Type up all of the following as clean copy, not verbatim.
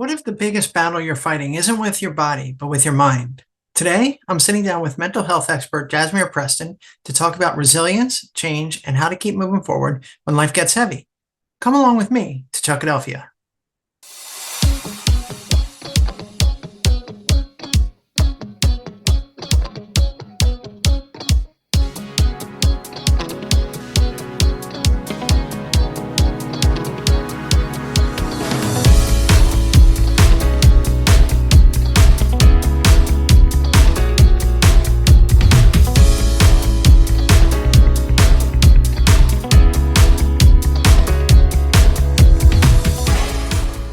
What if the biggest battle you're fighting isn't with your body, but with your mind? Today, I'm sitting down with mental health expert Jhazmere Preston to talk about resilience, change, and how to keep moving forward when life gets heavy. Come along with me to Chuckadelphia.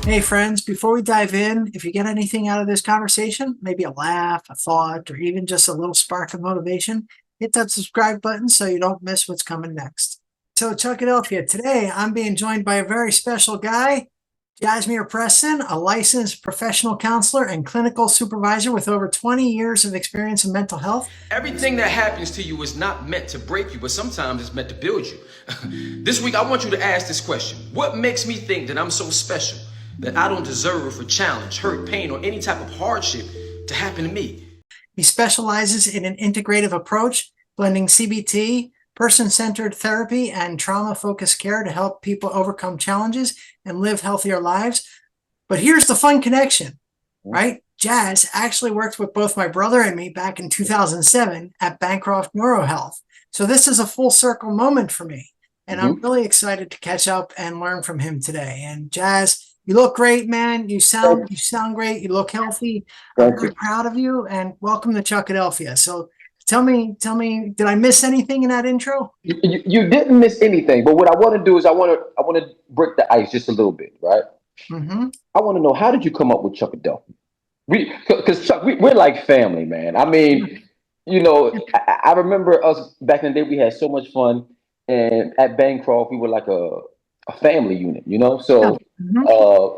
Hey, friends, before we dive in, if you get anything out of this conversation, maybe a laugh, a thought, or even just a little spark of motivation, hit that subscribe button so you don't miss what's coming next. So, Chuckadelphia, today I'm being joined by a very special guy, Jhazmere Preston, a licensed professional counselor and clinical supervisor with over 20 years of experience in mental health. Everything that happens to you is not meant to break you, but sometimes it's meant to build you. This week, I want you to ask this question. What makes me think that I'm so special that I don't deserve a challenge, hurt, pain, or any type of hardship to happen to me? He specializes in an integrative approach, blending CBT, person-centered therapy, and trauma-focused care to help people overcome challenges and live healthier lives. But here's the fun connection, right? Jhaz actually worked with both my brother and me back in 2007 at Bancroft NeuroHealth. So this is a full circle moment for me. And I'm really excited to catch up and learn from him today. And Jhaz, you look great, man. You sound great. You look healthy. I'm very proud of you, and welcome to Chuckadelphia. So tell me, did I miss anything in that intro? You didn't miss anything, but what I want to do is I want to break the ice just a little bit, right? I want to know, how did you come up with Chuckadelphia? Because Chuck, we're like family, man. I mean, I remember us back in the day. We had so much fun, and at Bancroft, we were like a family unit, So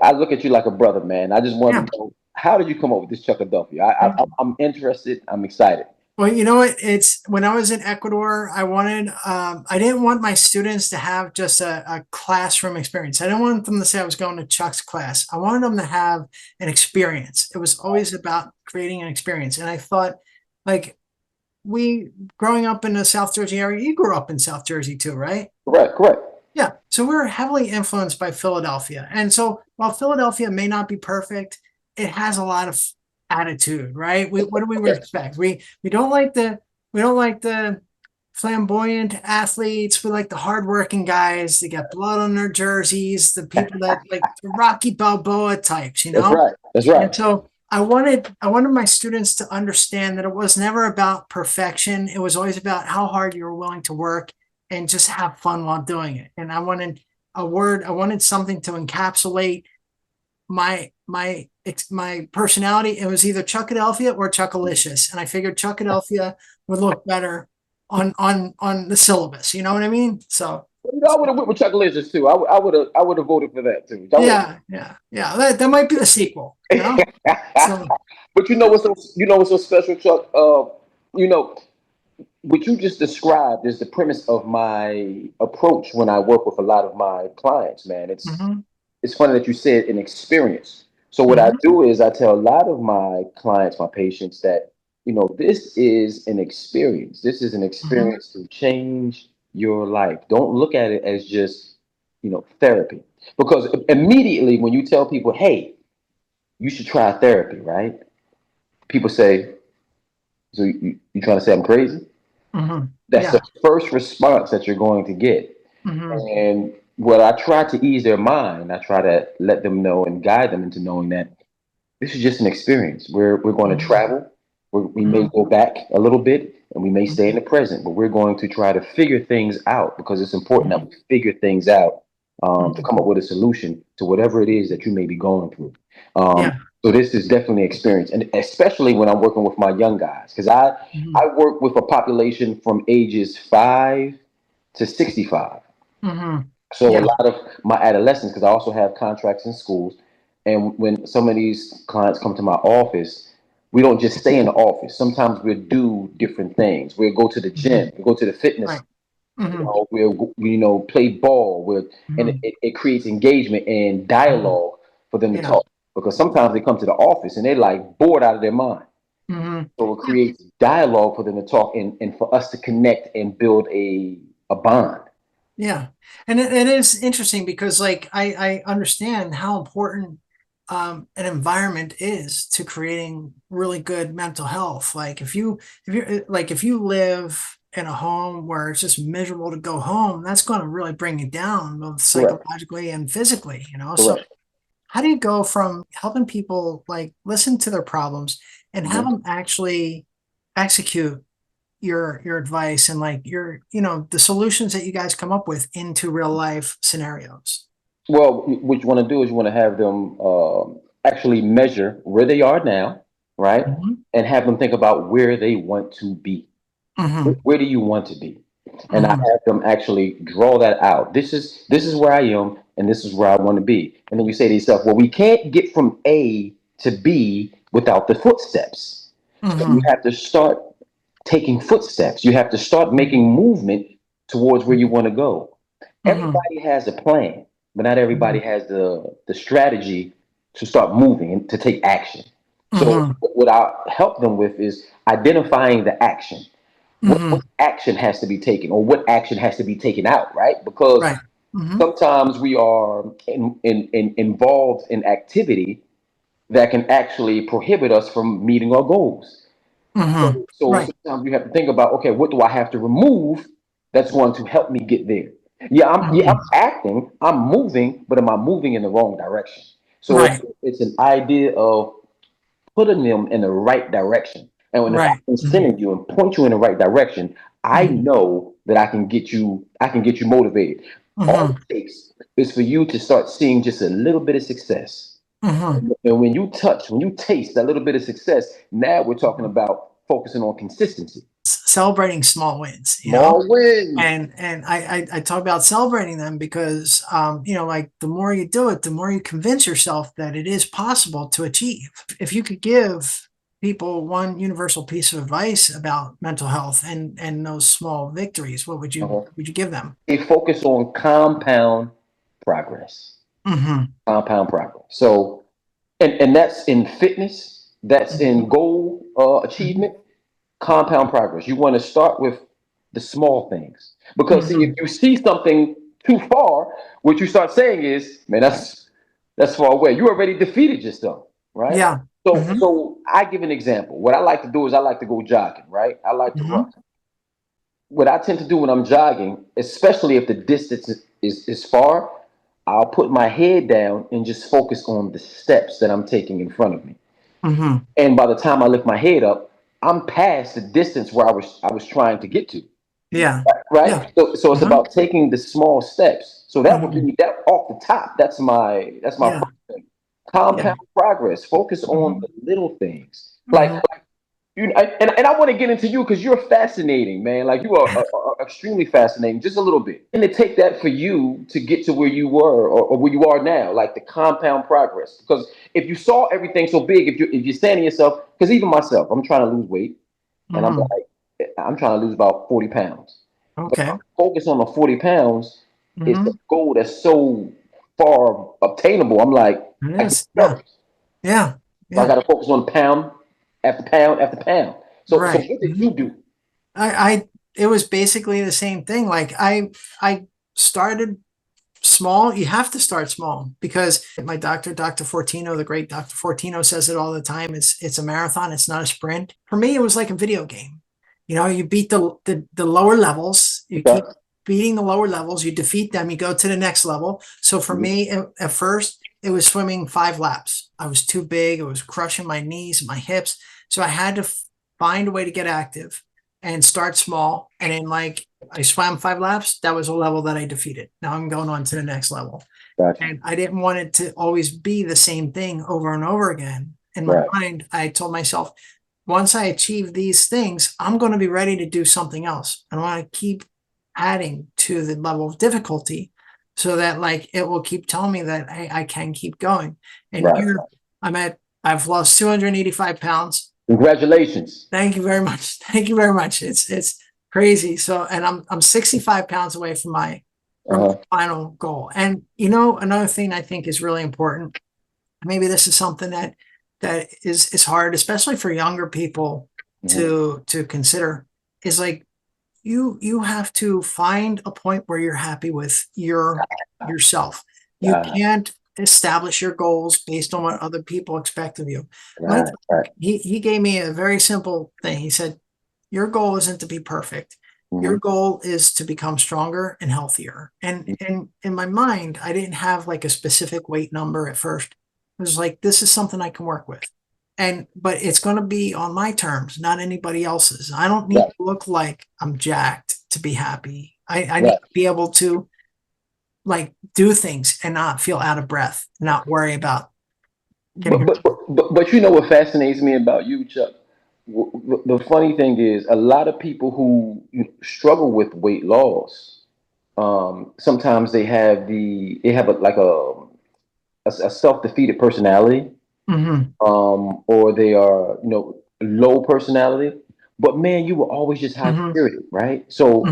I look at you like a brother, man. I just want to know, how did you come up with this Chuckadelphia? I'm interested. I'm excited. Well, you know what? It's when I was in Ecuador, I didn't want my students to have just a classroom experience. I didn't want them to say I was going to Chuck's class. I wanted them to have an experience. It was always about creating an experience. And I thought, like, growing up in the South Jersey area, you grew up in South Jersey too, right? Correct. Yeah. So we're heavily influenced by Philadelphia. And so while Philadelphia may not be perfect, it has a lot of attitude, right? What do we expect? We don't like the flamboyant athletes. We like the hardworking guys. They got blood on their jerseys, the people that like the Rocky Balboa types, That's right. And so I wanted my students to understand that it was never about perfection. It was always about how hard you were willing to work and just have fun while doing it. And I wanted something to encapsulate my personality. It was either Chuckadelphia or Chuckalicious. And I figured Chuckadelphia would look better on the syllabus. You know what I mean? So I would have went with Chuckalicious too. I would have voted for that too. Yeah. That might be the sequel. So, but what's so special, Chuck? What you just described is the premise of my approach when I work with a lot of my clients, man. It's funny that you said an experience. So what I do is I tell a lot of my clients, my patients, that, this is an experience. This is an experience to change your life. Don't look at it as just, therapy. Because immediately when you tell people, hey, you should try therapy, right? People say, so you trying to say I'm crazy? That's the first response that you're going to get. And what I try to ease their mind, I try to let them know and guide them into knowing that this is just an experience. We're going to travel. We may go back a little bit and we may stay in the present, but we're going to try to figure things out, because it's important that we figure things out to come up with a solution to whatever it is that you may be going through. So this is definitely an experience, and especially when I'm working with my young guys, because I work with a population from ages 5 to 65. So a lot of my adolescents, because I also have contracts in schools, and when some of these clients come to my office, we don't just stay in the office. Sometimes we'll do different things. We'll go to the gym, we'll go to the fitness. We'll play ball. And it creates engagement and dialogue for them to talk. because sometimes they come to the office and they're like bored out of their mind. So it creates dialogue for them to talk and for us to connect and build a bond. Yeah. And it is interesting because like I understand how important an environment is to creating really good mental health. Like if you live in a home where it's just miserable to go home, that's going to really bring you down both psychologically and physically, you know. So how do you go from helping people like listen to their problems and have them actually execute your advice and like the solutions that you guys come up with into real life scenarios? Well, what you want to do is you want to have them actually measure where they are now, right? And have them think about where they want to be. Where do you want to be? And I have them actually draw that out. This is where I am, and this is where I want to be. And then you say to yourself, well, we can't get from A to B without the footsteps. So you have to start taking footsteps. You have to start making movement towards where you want to go. Everybody has a plan, but not everybody has the strategy to start moving and to take action. So what I help them with is identifying the action. What action has to be taken, or what action has to be taken out, right? Because sometimes we are involved in activity that can actually prohibit us from meeting our goals. So sometimes you have to think about, okay, what do I have to remove that's going to help me get there? I'm acting, I'm moving, but am I moving in the wrong direction? So it's an idea of putting them in the right direction. And when I can send you and point you in the right direction, I know that I can get you motivated. All it takes is for you to start seeing just a little bit of success. And when you taste that little bit of success, now we're talking about focusing on consistency. Celebrating small wins, small wins. And I talk about celebrating them because like the more you do it, the more you convince yourself that it is possible to achieve. If you could give people one universal piece of advice about mental health and those small victories, what would you give them? They focus on compound progress. Compound progress. So and that's in fitness, that's in goal achievement. Compound progress. You want to start with the small things, because see, if you see something too far, what you start saying is, man, that's far away. You already defeated yourself, right? Yeah. So I give an example. What I like to do is I like to go jogging, right? I like to run. What I tend to do when I'm jogging, especially if the distance is far, I'll put my head down and just focus on the steps that I'm taking in front of me. And by the time I lift my head up, I'm past the distance where I was trying to get to. Yeah. Right. Yeah. So it's about taking the small steps. So that would be that off the top. That's my first thing. Compound progress. Focus on the little things. Like you, and I want to get into you because you're fascinating, man. Like you are extremely fascinating. Just a little bit. And to take that for you to get to where you were or where you are now, like the compound progress. Because if you saw everything so big, if you're saying to yourself, because even myself, I'm trying to lose weight, and I'm trying to lose about 40 pounds. Okay. Focus on the 40 pounds is the goal that's so far obtainable. I'm like, yeah. So I got to focus on pound after pound after pound. So what did you do? It was basically the same thing. Like I started small. You have to start small because my doctor, Dr. Fortino, the great Dr. Fortino, says it all the time. It's a marathon. It's not a sprint. For me, it was like a video game. You beat the lower levels. You keep beating the lower levels. You defeat them. You go to the next level. So for me, at first, it was swimming 5 laps. I was too big. It was crushing my knees, my hips. So I had to find a way to get active and start small. And then like I swam 5 laps. That was a level that I defeated. Now I'm going on to the next level. Gotcha. And I didn't want it to always be the same thing over and over again. In my mind, I told myself, once I achieve these things, I'm going to be ready to do something else. I want to keep adding to the level of difficulty so that like it will keep telling me that I can keep going. And here I've lost 285 pounds. Congratulations. Thank you very much. Thank you very much. It's crazy. So, and I'm 65 pounds away from my final goal. And another thing I think is really important maybe this is something that is hard, especially for younger people to consider, is like you have to find a point where you're happy with yourself. You can't establish your goals based on what other people expect of you. He gave me a very simple thing. He said, your goal isn't to be perfect. Your goal is to become stronger and healthier. And in my mind, I didn't have like a specific weight number at first. It was like, this is something I can work with. But it's going to be on my terms, not anybody else's. I don't need to look like I'm jacked to be happy. I need to be able to like do things and not feel out of breath, not worry about getting. But you know what fascinates me about you, Chuck? The funny thing is, a lot of people who struggle with weight loss, sometimes they have a self-defeated personality, or they are, low personality. But man, you were always just high spirited, right? So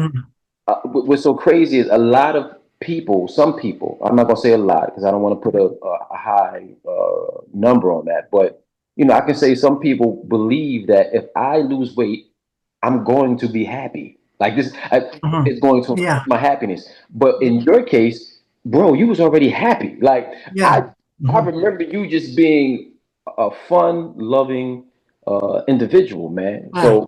what's so crazy is a lot of people, some people, I'm not gonna say a lot because I don't want to put a high number on that, but I can say some people believe that if I lose weight, I'm going to be happy. Like this, it's going to Yeah. my happiness. But in your case, bro, you was already happy. Like I remember you just being a fun, loving individual, man. So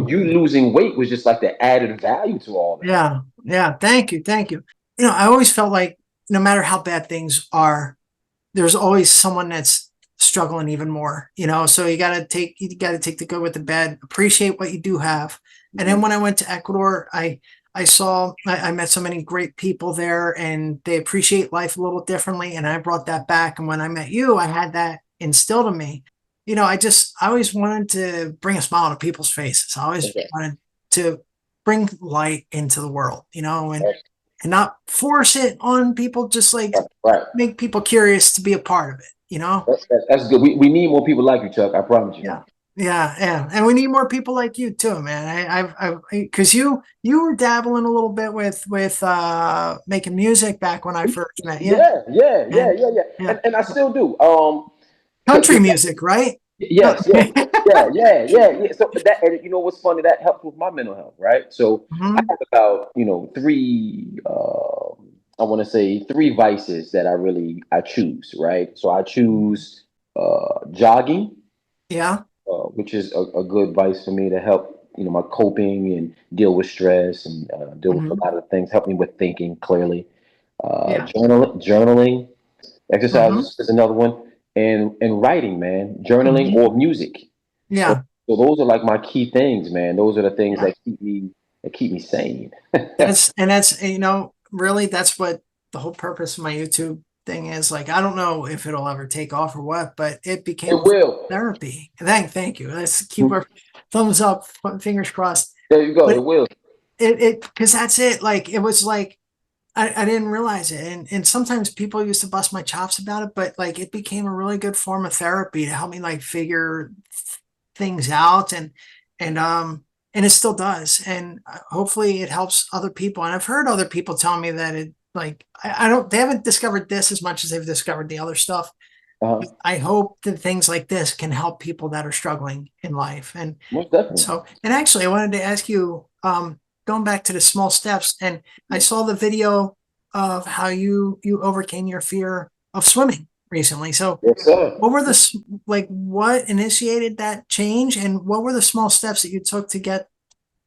you losing weight was just like the added value to all that. Yeah. Yeah. Thank you. Thank you. I always felt like no matter how bad things are, there's always someone that's struggling even more, so you got to take the good with the bad, appreciate what you do have. And then when I went to Ecuador, I met so many great people there, and they appreciate life a little differently. And I brought that back. And when I met you, I had that instilled in me. I always wanted to bring a smile to people's faces. I always wanted to bring light into the world, and not force it on people, just like make people curious to be a part of it, That's good. We need more people like you, Chuck. I promise you. Yeah. And we need more people like you too, man. Because you were dabbling a little bit with making music back when I first met you. Yeah. And I still do. Country music, right? Yes. Yeah. So that, and you know what's funny? That helped with my mental health, right? So I have about three. I want to say three vices that I choose, right? So I choose jogging. Yeah. Which is a good vice for me to help, my coping and deal with stress and deal with a lot of things, help me with thinking clearly. Journaling, exercise is another one, and writing, man, journaling or music. Yeah. So those are like my key things, man. Those are the things that keep me sane. That's really that's what the whole purpose of my YouTube thing is. Like, I don't know if it'll ever take off or what, but it became therapy. Thank you. Let's keep our thumbs up, fingers crossed. There you go. But it will. Because that's it. Like, it was like I didn't realize it, and sometimes people used to bust my chops about it, but like it became a really good form of therapy to help me like figure things out, and it still does, and hopefully it helps other people. And I've heard other people tell me that it, like, they haven't discovered this as much as they've discovered the other stuff. I hope that things like this can help people that are struggling in life. And most definitely. So, and actually I wanted to ask you, going back to the small steps, and I saw the video of how you overcame your fear of swimming recently. So yes, sir. what were what initiated that change, and what were the small steps that you took to get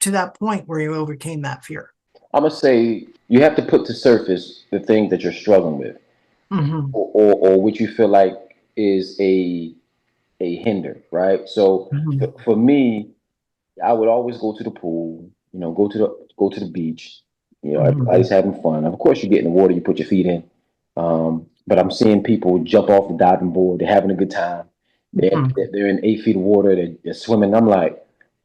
to that point where you overcame that fear? I'm gonna say you have to put to surface the things that you're struggling with, or what you feel like is a hinder, right? So for me, I would always go to the pool, go to the beach. Everybody's having fun. Of course, you get in the water, you put your feet in. But I'm seeing people jump off the diving board. They're having a good time. They're in 8 feet of water. They're swimming. I'm like,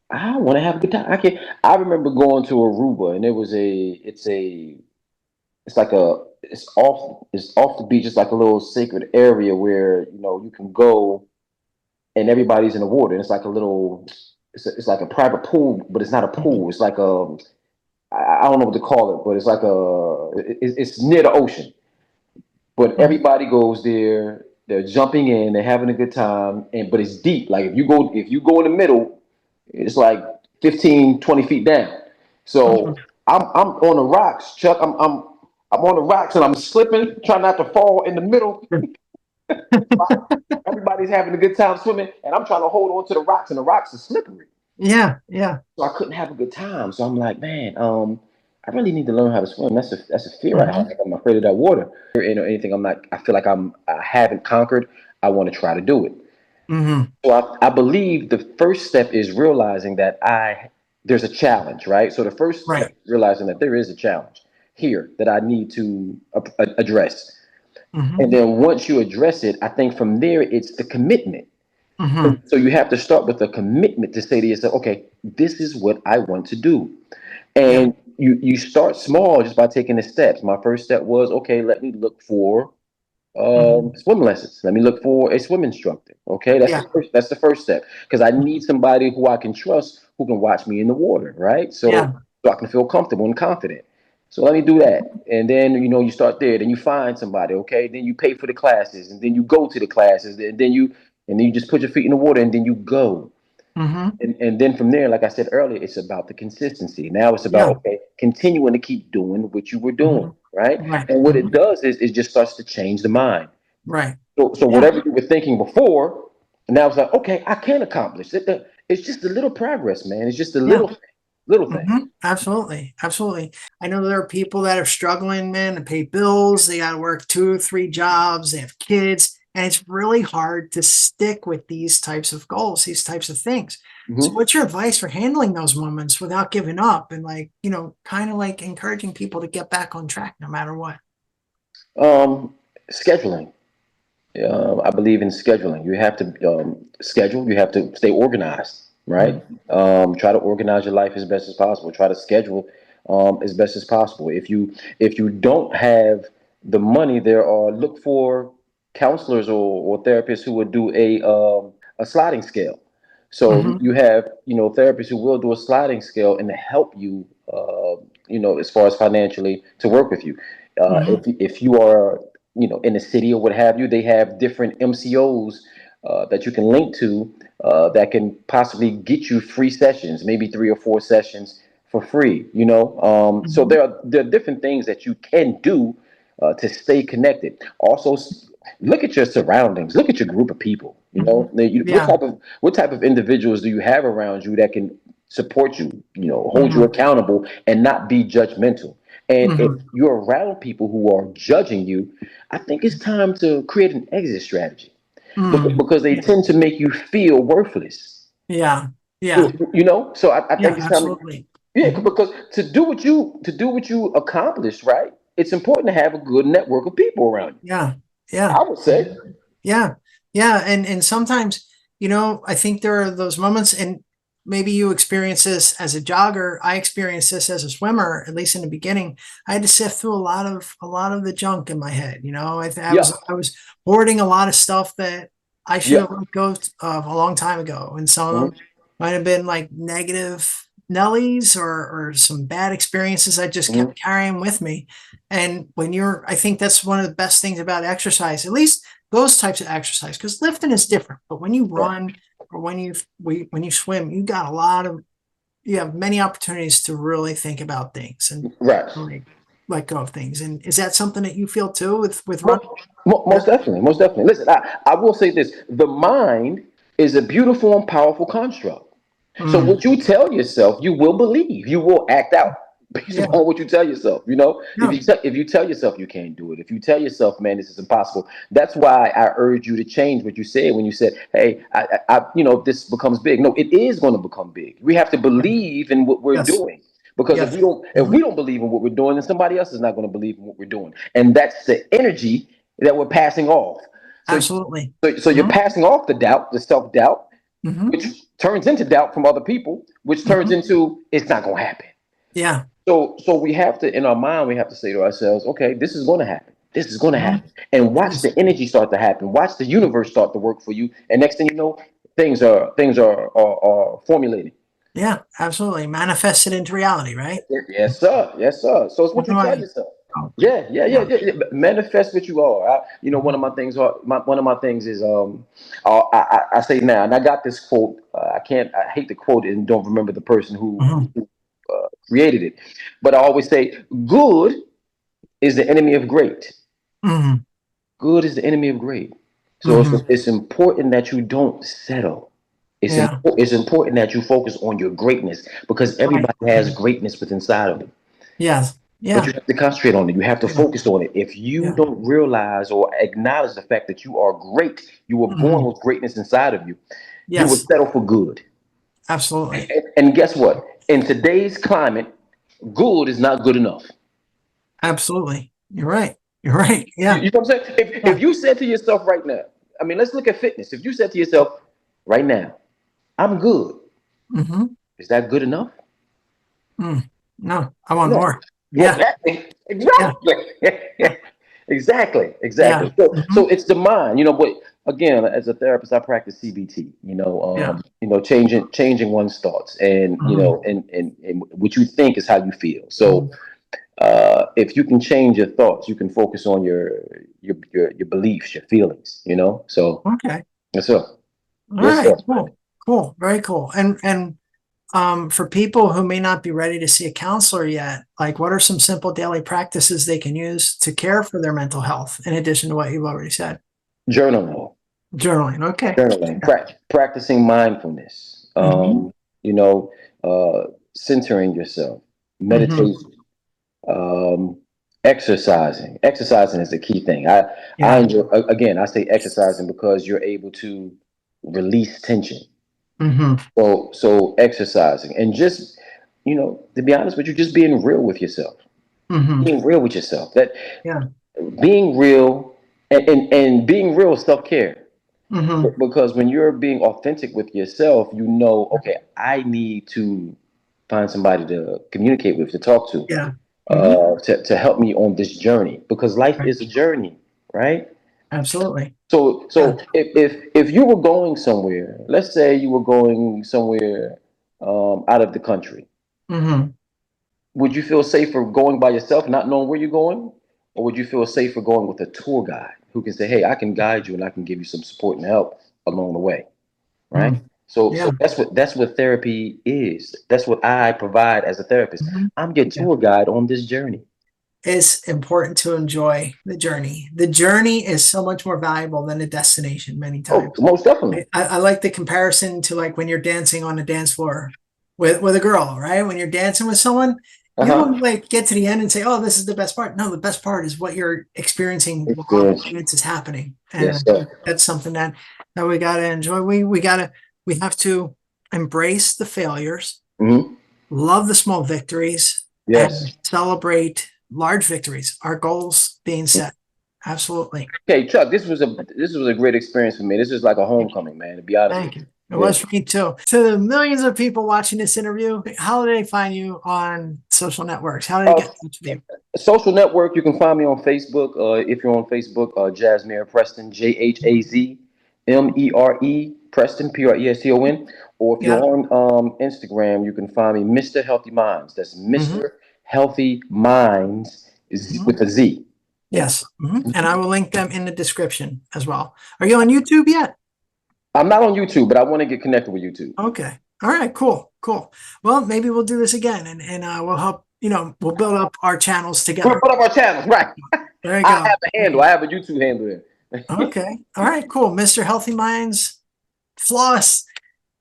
I want to have a good time. I remember going to Aruba, and it's off the beach. It's like a little sacred area where you can go, and everybody's in the water. And it's like it's like a private pool, but it's not a pool. It's like I don't know what to call it, but it's like it's near the ocean. But everybody goes there. they're jumping in, they're having a good time, but it's deep. Like if you go in the middle, it's like 15, 20 feet down. Mhm. So I'm on the rocks, Chuck. I'm on the rocks and I'm slipping, trying not to fall in the middle. Everybody's having a good time swimming, and I'm trying to hold on to the rocks, and the rocks are slippery. Yeah, yeah. So I couldn't have a good time. So I'm like, man, I really need to learn how to swim. That's a fear I have. Hmm. Like, I'm afraid of that water. Or anything. I'm not. I feel like I haven't conquered. I want to try to do it. Hmm. So I believe the first step is realizing that there's a challenge, right? So the first step Right. is realizing that there is a challenge here that I need to address. And Hmm. then once you address it, I think from there it's the commitment. Hmm. So you have to start with a commitment to say to yourself, okay, this is what I want to do. Yeah. And you start small just by taking the steps. My first step was, okay, let me look for Hmm. swim lessons. Let me look for a swim instructor. Okay, that's the Yeah. first. That's the first step because I need somebody who I can trust who can watch me in the water, right? Yeah. So I can feel comfortable and confident. So let me do that, and then you start there. Then you find somebody. Okay, then you pay for the classes, and then you go to the classes, and then you just put your feet in the water, and then you go. Hmm. And then from there, like I said earlier, it's about the consistency. Now it's about, Yeah. okay, continuing to keep doing what you were Hmm. doing, right? Right. And what Hmm. it does is it just starts to change the mind. Right. So Yeah. whatever you were thinking before, now it's like, okay, I can accomplish it. It's just a little progress, man. It's just a Yeah. little thing. Hmm. Absolutely. Absolutely. I know there are people that are struggling, man, to pay bills. They got to work 2 or 3 jobs. They have kids. And it's really hard to stick with these types of goals, these types of things. So Hmm. what's your advice for handling those moments without giving up and like, kind of like encouraging people to get back on track no matter what? Scheduling. I believe in scheduling. You have to schedule. You have to stay organized, right? Mhm. Try to organize your life as best as possible. Try to schedule as best as possible. If you don't have the money, look for counselors or therapists who would do a sliding scale. So Mhm. you have therapists who will do a sliding scale and help you as far as financially to work with you. Mhm. If you are in the city or what have you, they have different MCOs that you can link to that can possibly get you free sessions, maybe 3 or 4 sessions for free. So Mhm. there are different things that you can do to stay connected. Also, look at your surroundings. Look at your group of people. Mhm. What Yeah. type of individuals do you have around you that can support you? Hold you Mhm. accountable and not be judgmental. And if Mhm. you're around people who are judging you, I think it's time to create an exit strategy Mm. because they Yeah. tend to make you feel worthless. Yeah. Yeah. So I Yeah. think it's time. Absolutely. Yeah, Mhm. because to do what you accomplish, right? It's important to have a good network of people around you. Yeah. Yeah. I would say. Mhm. Yeah. Yeah. And sometimes, I think there are those moments, and maybe you experience this as a jogger. I experienced this as a swimmer, at least in the beginning. I had to sift through a lot of the junk in my head. I Yeah, was hoarding a lot of stuff that I should yeah. have let go of a long time ago. And some of them Hmm. might have been like negative Nellies or some bad experiences I just Hmm. kept carrying with me. And I think that's one of the best things about exercise, at least those types of exercise, because lifting is different. But when you Right, run or when you swim, you have many opportunities to really think about things and right. really let go of things. And is that something that you feel too with running? Most Yeah. definitely, most definitely. Listen, I will say this: the mind is a beautiful and powerful construct. So Mm. what you tell yourself, you will believe. You will act out based Yeah. upon what you tell yourself. If Yeah. you tell yourself you can't do it, if you tell yourself, man, this is impossible. That's why I urge you to change what you said when you said, "Hey, this becomes big." No, it is going to become big. We have to Yeah. believe in what we're Yes. doing. Because if we Yes. don't, if we Mhm. don't believe in what we're doing, then somebody else is not going to believe in what we're doing, and that's the energy that we're passing off. So, Absolutely. so you're Hmm. passing off the doubt, the self doubt, Hmm. which turns into doubt from other people, which turns Hmm. into it's not going to happen. Yeah. So we have to, in our mind, we have to say to ourselves, okay, this is going to happen. This is going to Mhm. happen, and It watch is. the energy start to happen. Watch the universe start to work for you, and next thing you know, things are formulating. Yeah, absolutely. Manifest it into reality, right? Yes, sir. Yes, sir. So it's How what do you tell I? yourself. Yeah. Manifest what you are. One of my things is I say now, and I got this quote. I hate to quote it and don't remember the person who created it, but I always say, "Good is the enemy of great." Mm-hmm. Good is the enemy of great. So Mm-hmm. it's important that you don't settle. Yeah. It's important that you focus on your greatness because Right. everybody has greatness within inside of them. Yes. But Yeah. you have to concentrate on it. You have to Yeah. focus on it. If you Yeah. don't realize or acknowledge the fact that you are great, you were born Mm-hmm. with greatness inside of you, you will Yes. settle for good. Absolutely. And guess what? In today's climate, good is not good enough. Absolutely. You're right. You're right. Yeah. You know what I'm saying? If Yeah. you said to yourself right now, I mean, let's look at fitness. If you said to yourself right now, I'm good, Mm-hmm. is that good enough? No, I want No. more. Well, Yeah. Yeah. exactly. Yeah. Exactly. Yeah. Exactly. So, Mm-hmm. so it's the mind, but again, as a therapist, I practice CBT, Yeah. changing one's thoughts and, Mm-hmm. and what you think is how you feel. So, Mm-hmm. if you can change your thoughts, you can focus on your beliefs, your feelings, So Okay. yes, sir. All Yes, right. sir. Cool. Cool. Very cool. And for people who may not be ready to see a counselor yet, like what are some simple daily practices they can use to care for their mental health in addition to what you've already said? Journaling. Journaling. Okay. Journaling, Yeah. practicing mindfulness, Mm-hmm. you know, centering yourself, Mm-hmm. meditation, um, exercising. Exercising is the key thing. I Yeah. enjoy, again, I say exercising because you're able to release tension. Mm-hmm. So exercising and just, to be honest with you, just being real with yourself, Mm-hmm. being real with yourself. That Yeah. being real and being real is self-care. Mm-hmm. Because when you're being authentic with yourself, okay, I need to find somebody to communicate with, to talk to, Yeah. Mm-hmm. to help me on this journey. Because life Right. is a journey, right? Absolutely. So, Yeah. so if you were going somewhere, let's say you were going somewhere out of the country, Mm-hmm. would you feel safer going by yourself, not knowing where you're going, or would you feel safer going with a tour guide who can say, "Hey, I can guide you and I can give you some support and help along the way." Right? Mm. So Yeah. that's what therapy is. That's what I provide as a therapist. Mm-hmm. I'm your Yeah. tour guide on this journey. It's important to enjoy the journey. The journey is so much more valuable than the destination many Oh, times. most definitely. I like the comparison to like when you're dancing on a dance floor with a girl, right? When you're dancing with someone, you Uh-huh. don't like get to the end and say, "Oh, this is the best part." No, the best part is what you're experiencing while the Experience. dance is happening, and I Yes, sir. think that's something that we gotta enjoy. We have to embrace the failures, Hmm. love the small victories, and Yes. celebrate large victories. Our goals being set. Absolutely. Okay, Chuck, this was a great experience for me. This is like a homecoming, man, to be honest with Thank you. It you. was for me too. To the millions of people watching this interview, how do they find you on social networks? How do they Yeah. get in touch with you? Social network, you can find me on Facebook. If you're on Facebook, Jhazmere Preston, Jhazmere Preston, Preston. Or if you're Yeah. on Instagram, you can find me Mr. Healthy Minds. That's Hmm. Mr. Healthy Minds Hmm. with a Z. Yes. Hmm. And I will link them in the description as well. Are you on YouTube yet? I'm not on YouTube, but I want to get connected with YouTube. Okay. All right. Cool. Cool. Well, maybe we'll do this again and we'll help, we'll build up our channels We'll together. put up our channels, right? There you I go. have a handle. I have a YouTube handle there. Okay. All right. Cool. Mr. Healthy Minds, Floss.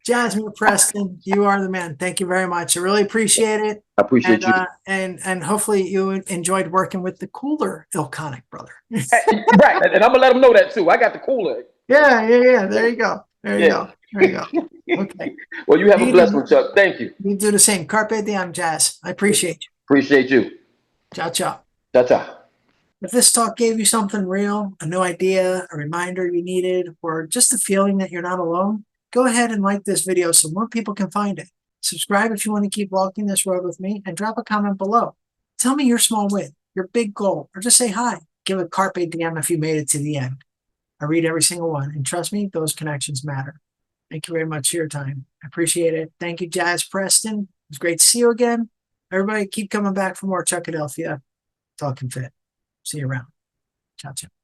Jhazmere Preston, you are the man. Thank you very much. I really appreciate it. I appreciate And you. and hopefully you enjoyed working with the cooler Ilconic brother. Right, and I'm gonna let them know that too. I got the cooler. Yeah. There you go. There you Yeah. go. There you go. Okay. Well, you have a blessed You one, Chuck. Thank you. do the same. Carpe diem, Jazz. I appreciate you. Appreciate you. Ciao, ciao. Ciao, ciao. If this talk gave you something real, a new idea, a reminder you needed, or just a feeling that you're not alone, go ahead and like this video so more people can find it. Subscribe if you want to keep walking this road with me, and drop a comment below. Tell me your small win, your big goal, or just say hi. Give a carpe diem if you made it to the end. I read every single one, and trust me, those connections matter. Thank you very much for your time. I appreciate it. Thank you, Jhaz Preston. It was great to see you again. Everybody keep coming back for more Chuckadelphia. Talking Fit. See you around. Ciao, ciao.